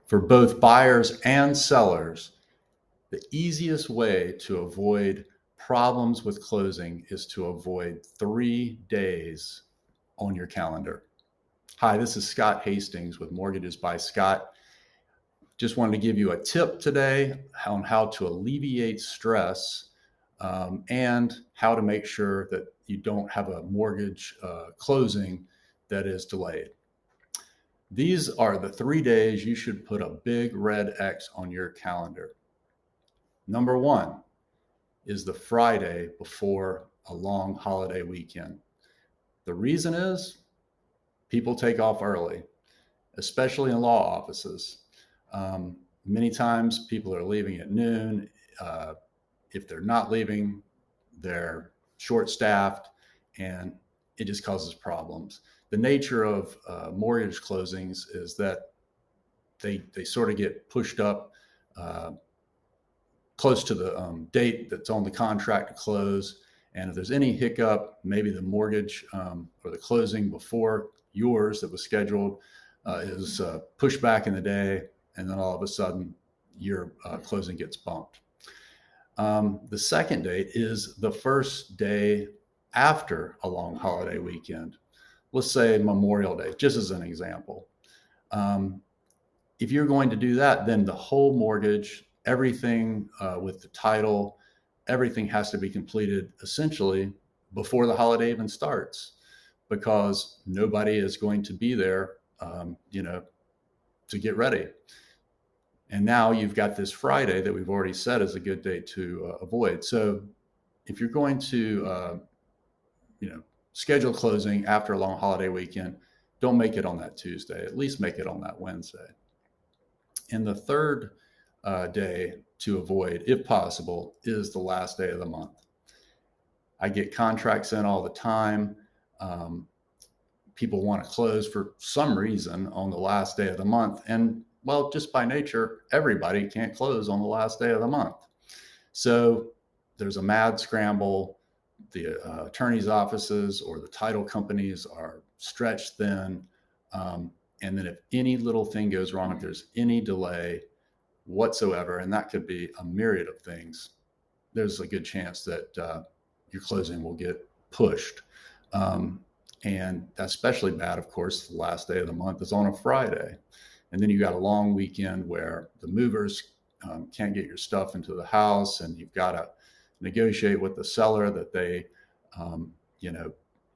For both buyers and sellers, the easiest way to avoid problems with closing is to avoid 3 days on your calendar. Hi, this is Scott Hastings with Mortgages by Scott. Just wanted to give you a tip today on how to alleviate stress and how to make sure that you don't have a mortgage closing that is delayed. These are the 3 days you should put a big red X on your calendar. Number one is the Friday before a long holiday weekend. The reason is people take off early, especially in law offices. Many times people are leaving at noon. If they're not leaving, they're short-staffed, and it just causes problems. The nature of mortgage closings is that they sort of get pushed up close to the date that's on the contract to close. And if there's any hiccup, maybe the mortgage or the closing before yours that was scheduled is pushed back in the day, and then all of a sudden your closing gets bumped. The second date is the first day after a long holiday weekend. Let's say Memorial Day, just as an example. If you're going to do that, then the whole mortgage, everything with the title, everything has to be completed essentially before the holiday even starts, because nobody is going to be there, to get ready. And now you've got this Friday that we've already said is a good day to avoid. So if you're going to, schedule closing after a long holiday weekend, don't make it on that Tuesday. At least make it on that Wednesday. And the third day to avoid, if possible, is the last day of the month. I get contracts in all the time. People want to close for some reason on the last day of the month. And well, just by nature, everybody can't close on the last day of the month. So there's a mad scramble. The attorney's offices or the title companies are stretched thin. And then if any little thing goes wrong, if there's any delay whatsoever, and that could be a myriad of things, there's a good chance that your closing will get pushed. And that's especially bad, of course, the last day of the month is on a Friday. And then you got a long weekend where the movers can't get your stuff into the house, and you've got to negotiate with the seller that they,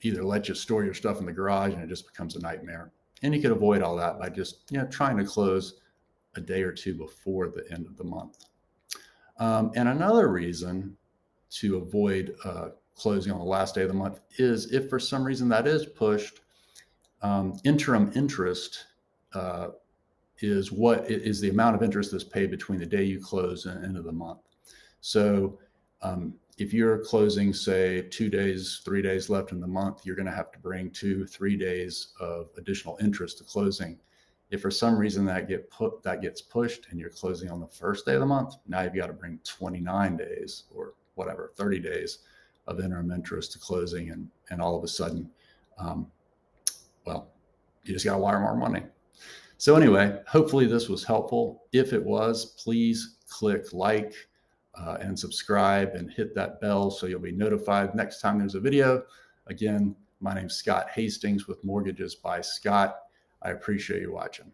either let you store your stuff in the garage, and it just becomes a nightmare. And you could avoid all that by just, trying to close a day or two before the end of the month. And another reason to avoid closing on the last day of the month is if for some reason that is pushed, interim interest is the amount of interest that's paid between the day you close and the end of the month. So if you're closing, say, 2 days, 3 days left in the month, you're going to have to bring 2-3 days of additional interest to closing. If for some reason that gets pushed and you're closing on the first day of the month, now you've got to bring 29 days or whatever, 30 days of interim interest to closing. And all of a sudden, you just got to wire more money. So anyway, hopefully this was helpful. If it was, please click like and subscribe and hit that bell so you'll be notified next time there's a video. Again, my name's Scott Hastings with Mortgages by Scott. I appreciate you watching.